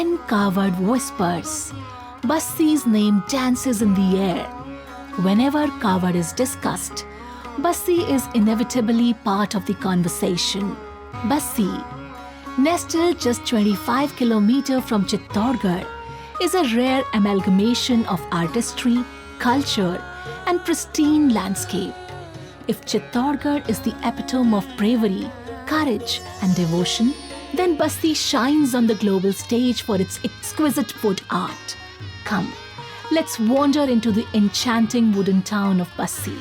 When Kavad whispers, Bassi's name dances in the air. Whenever Kavad is discussed, Bassi is inevitably part of the conversation. Bassi, nestled just 25 km from Chittorgarh, is a rare amalgamation of artistry, culture, and pristine landscape. If Chittorgarh is the epitome of bravery, courage, and devotion, then Bassi shines on the global stage for its exquisite wood art. Come, let's wander into the enchanting wooden town of Bassi.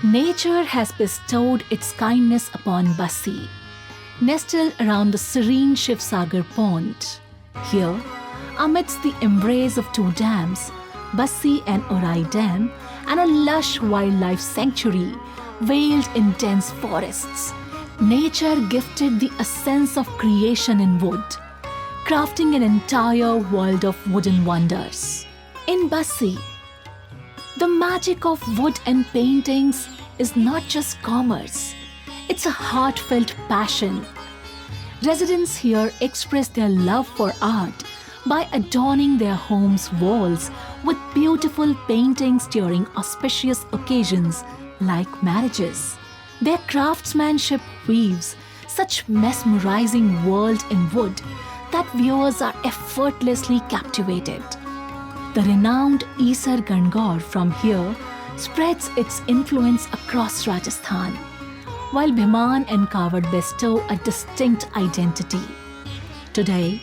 Nature has bestowed its kindness upon Bassi, nestled around the serene Shivsagar pond. Here, amidst the embrace of two dams, Bassi and Orai Dam, and a lush wildlife sanctuary veiled in dense forests, nature gifted the essence of creation in wood, crafting an entire world of wooden wonders. In Bassi, the magic of wood and paintings is not just commerce, it's a heartfelt passion. Residents here express their love for art by adorning their homes' walls with beautiful paintings during auspicious occasions like marriages. Their craftsmanship weaves such mesmerizing world in wood that viewers are effortlessly captivated. The renowned Isar Gangor from here spreads its influence across Rajasthan, while Bhiman and Kavad bestow a distinct identity. Today,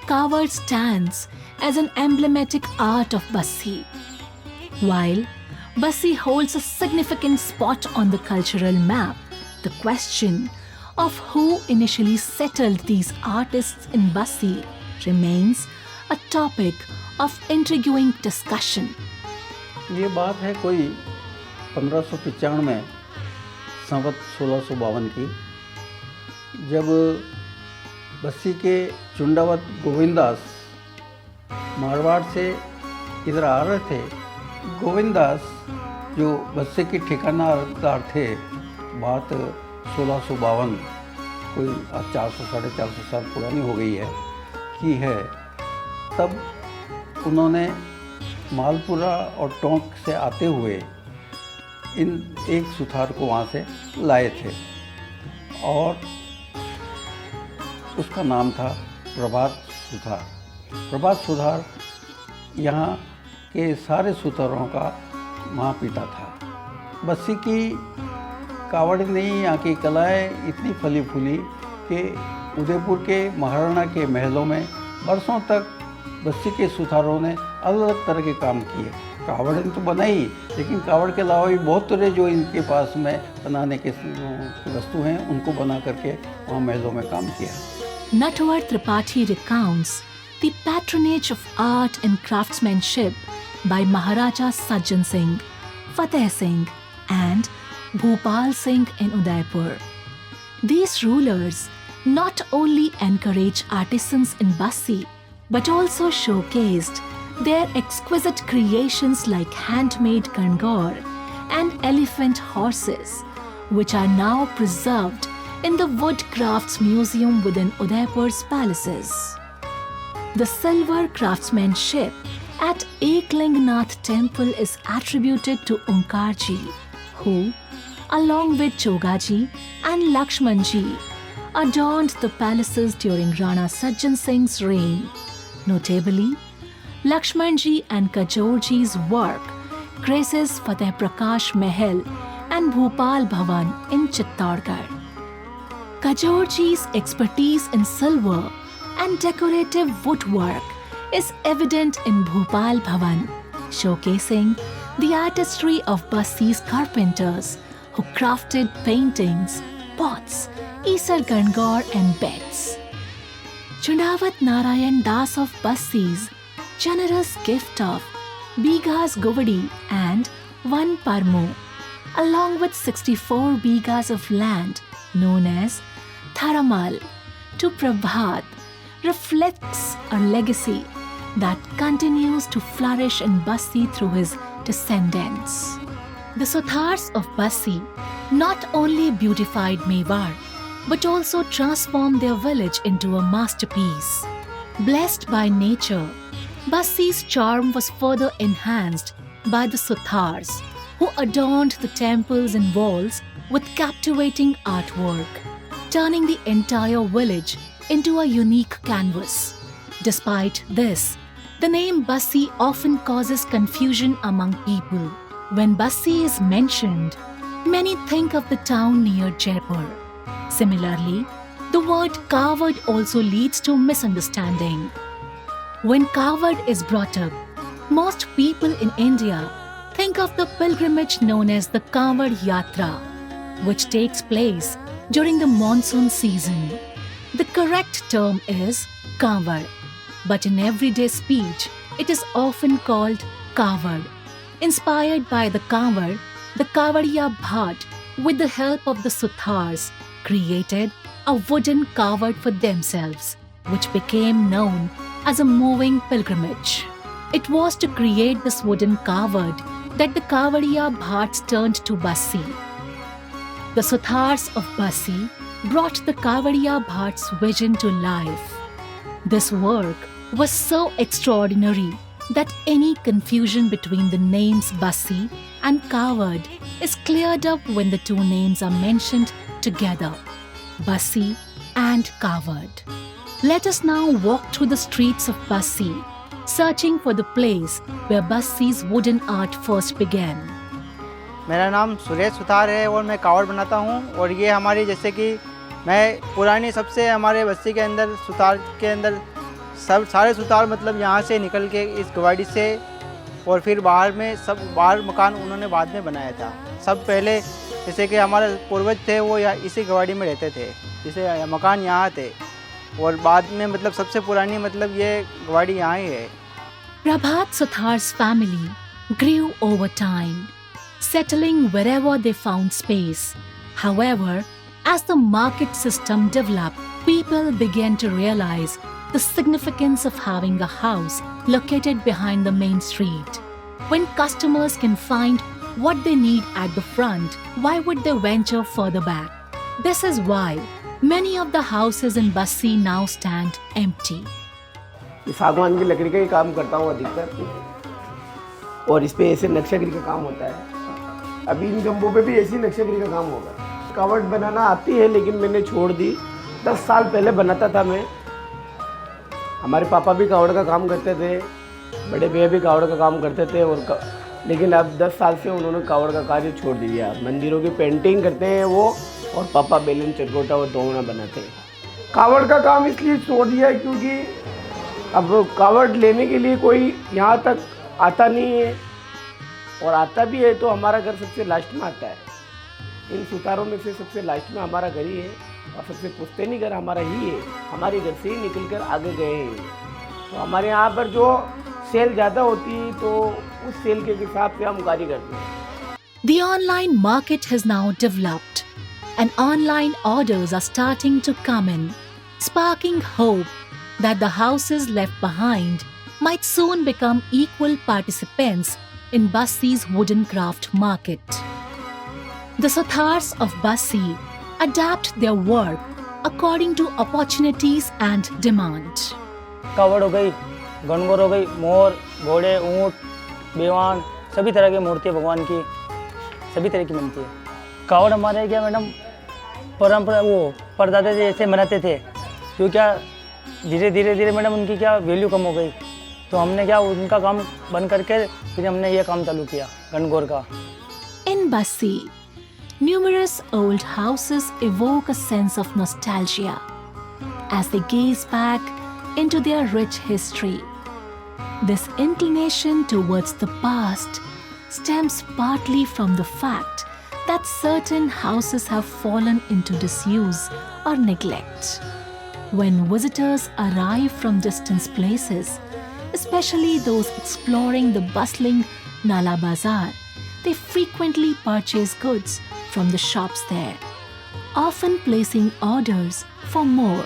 Kavad stands as an emblematic art of Bassi, while Bassi holds a significant spot on the cultural map. The question of who initially settled these artists in Bassi remains a topic of intriguing discussion. ये बात है कोई 1595 में संवत 1652 की, जब बस्सी के चुंडावत गोविंदास मारवाड़ से इधर आ रहे थे। गोविंदास जो बस्सी के ठिकानादार थे, बात 1652 कोई 400-450 साल पुरानी हो गई है की है। तब उन्होंने मालपुरा और टोंक से आते हुए इन एक सुथार को वहाँ से लाए थे और उसका नाम था प्रभात सुथार। प्रभात सुथार यहाँ के सारे सुथारों का महापिता था। बस्सी की कावड़ नहीं, यहाँ की कलाएँ इतनी फली फूली कि उदयपुर के महाराणा के महलों में बरसों तक बस्सी के सुथारों ने अलग अलग तरह के काम किए। कावड़ तो बनाई, लेकिन कावड़ के अलावा भी बहुत तरह जो इनके पास में बनाने के वस्तु हैं, उनको बना करके वहाँ महलों में काम किया। Natwar Tripathi recounts the patronage of art and craftsmanship by Maharaja Sajjan Singh, Fateh Singh and Bhupal Singh in Udaipur. These rulers not only encouraged artisans in Bassi, but also showcased their exquisite creations like handmade Gangor and elephant horses, which are now preserved in the Wood Crafts Museum within Udaipur's palaces. The silver craftsmanship at Eklingnath Temple is attributed to Omkarji, who, along with Chogaji and Lakshmanji, adorned the palaces during Rana Sajjan Singh's reign. Notably, Lakshmanji and Kajorji's work graces Fateh Prakash Mahal and Bhupal Bhavan in Chittorgarh. Kajorji's expertise in silver and decorative woodwork is evident in Bhupal Bhavan, showcasing the artistry of Bassi's carpenters who crafted paintings, pots, Isar Gangor and beds. Chundavat Narayan Das of Bassi's generous gift of Bighas Govadi and 1 Parmo, along with 64 bighas of land known as Tharamal, to Prabhat, reflects a legacy that continues to flourish in Bassi through his descendants. The Suthars of Bassi not only beautified Mewar, but also transformed their village into a masterpiece. Blessed by nature, Bassi's charm was further enhanced by the Sutars, who adorned the temples and walls with captivating artwork, turning the entire village into a unique canvas. Despite this, the name Bassi often causes confusion among people. When Bassi is mentioned, many think of the town near Jaipur. Similarly, the word Kavad also leads to misunderstanding. When Kavad is brought up, most people in India think of the pilgrimage known as the Kavad Yatra, which takes place during the monsoon season. The correct term is Kavad, but in everyday speech, it is often called Kavad. Inspired by the Kavad, the Kavadiya Bhat, with the help of the Sutars, created a wooden Kavad for themselves, which became known as a moving pilgrimage. It was to create this wooden Kavad that the Kavadiya Bhats turned to Bassi. The Sutars of Bassi brought the Kavadiya Bhats' vision to life. This work was so extraordinary that any confusion between the names Bassi and Kavad is cleared up when the two names are mentioned together, Bassi and Kavad. Let us now walk through the streets of Bassi, searching for the place where Bassi's wooden art first began. मेरा नाम सुरेश सुतार है और मैं कावड़ बनाता हूँ और ये हमारी जैसे कि मैं पुरानी सबसे हमारे बस्ती के अंदर सुतार के अंदर सब सारे सुतार मतलब यहाँ से निकल के इस गवाड़ी से और फिर बाहर में सब बाहर मकान उन्होंने बाद में बनाया था। सब पहले जैसे कि हमारे पूर्वज थे वो यहाँ इसी गवाड़ी में रहते थे, जैसे मकान यहाँ थे और बाद में मतलब सबसे पुरानी मतलब ये गवाड़ी यहाँ ही है। Prabhat Suthar's family grew over time, settling wherever they found space. However, as the market system developed, people began to realize the significance of having a house located behind the main street. When customers can find what they need at the front, why would they venture further back? This is why many of the houses in Bassi now stand empty. सागवान की लकड़ी का ही काम करता हूँ अधिकतर और इस पे ऐसे नक्शागिरी का काम होता है। अभी इन गंबों पे भी ऐसी नक्शागिरी का काम होगा। कावड़ बनाना आती है लेकिन मैंने छोड़ दी। 10 साल पहले बनाता था मैं। हमारे पापा भी कावड़ का काम करते थे, बड़े भैया भी कावड़ का काम करते थे लेकिन अब 10 साल से उन्होंने कावड़ का कार्य छोड़ दिया। मंदिरों की पेंटिंग करते हैं वो और पापा बेलन चटकोटा और दोना बनाते हैं। कावड़ का काम इसलिए छोड़ दिया क्योंकि अब कावड़ लेने के लिए कोई यहाँ तक आता नहीं है और आता भी है तो हमारा घर सबसे लास्ट में आता है। इन सुतारों में से सबसे लास्ट में हमारा घर ही है और सबसे पुश्तैनी घर हमारा ही है। हमारे घर से ही निकल कर आगे गए हैं तो हमारे यहाँ पर जो सेल ज़्यादा होती है तो उस सेल के हिसाब से हम कार्य करते हैं। The online market has now developed and online orders are starting to come in, sparking hope that the houses left behind might soon become equal participants in Bassi's wooden craft market. The Sutars of Bassi adapt their work according to opportunities and demand. कावड़ हो गई, गणगौर हो गई, मोर, घोड़े, ऊँट, बेवान, सभी तरह की मूर्तियाँ भगवान की सभी तरह की बनती है। कावड़ हमारे क्या मैडम परंपरा वो परदादा जैसे बनाते थे, क्यों क्या धीरे धीरे मैडम उनकी क्या वैल्यू कम हो गई तो हमने क्या उनका काम बंद करके फिर हमने ये काम चालू किया गणगौर का। In Bassi, numerous old houses evoke a sense of nostalgia as they gaze back into their rich history. This inclination towards the past stems partly from the fact that certain houses have fallen into disuse or neglect. When visitors arrive from distant places, especially those exploring the bustling Nala Bazaar, they frequently purchase goods from the shops there, often placing orders for more.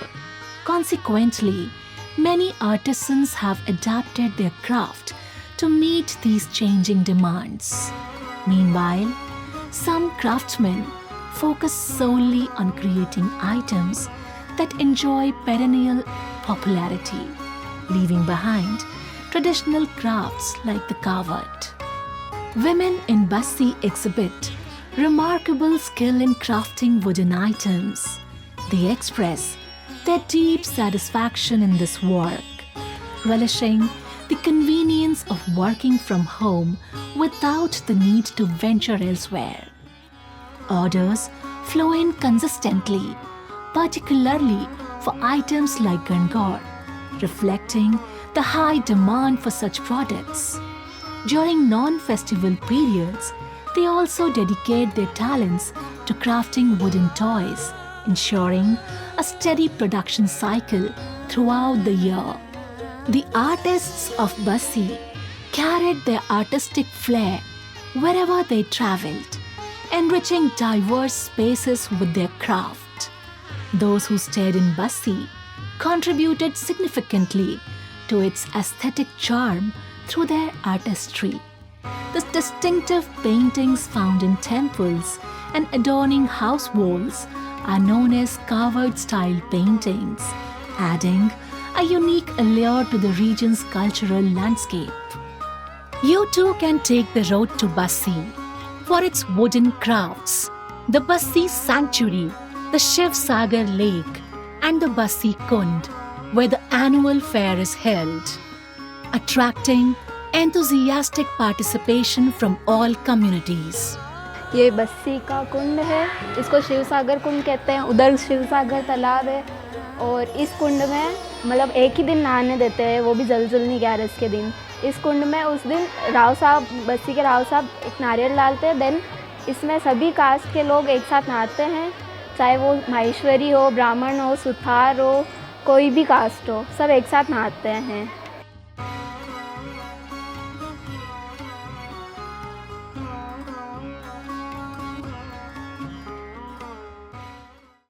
Consequently, many artisans have adapted their craft to meet these changing demands. Meanwhile, some craftsmen focus solely on creating items that enjoy perennial popularity, leaving behind traditional crafts like the Kavad. Women in Bassi exhibit remarkable skill in crafting wooden items. They express their deep satisfaction in this work, relishing the convenience of working from home without the need to venture elsewhere. Orders flow in consistently, particularly for items like gangar, reflecting the high demand for such products. During non-festival periods, they also dedicate their talents to crafting wooden toys, ensuring a steady production cycle throughout the year. The artists of Bassi carried their artistic flair wherever they traveled, enriching diverse spaces with their craft. Those who stayed in Bassi contributed significantly to its aesthetic charm through their artistry. The distinctive paintings found in temples and adorning house walls are known as Kavad-style paintings, adding a unique allure to the region's cultural landscape. You too can take the road to Bassi for its wooden crafts, the Bassi Sanctuary, the Shiv Sagar Lake, and the Bassi Kund, where the annual fair is held, attracting enthusiastic participation from all communities. ये बस्सी का कुंड है, इसको शिव सागर कुंड कहते हैं। उधर शिव सागर तालाब है और इस कुंड में मतलब एक ही दिन नहाने देते हैं, वो भी जलजुलनी 11 के दिन। इस कुंड में उस दिन राव साहब, बस्सी के राव साहब एक नारियल डालते हैं। देन इसमें सभी कास्ट के लोग एक साथ नहाते हैं, चाहे वो माहेश्वरी हो, ब्राह्मण हो, सुथार हो, कोई भी कास्ट हो, सब एक साथ नहाते हैं।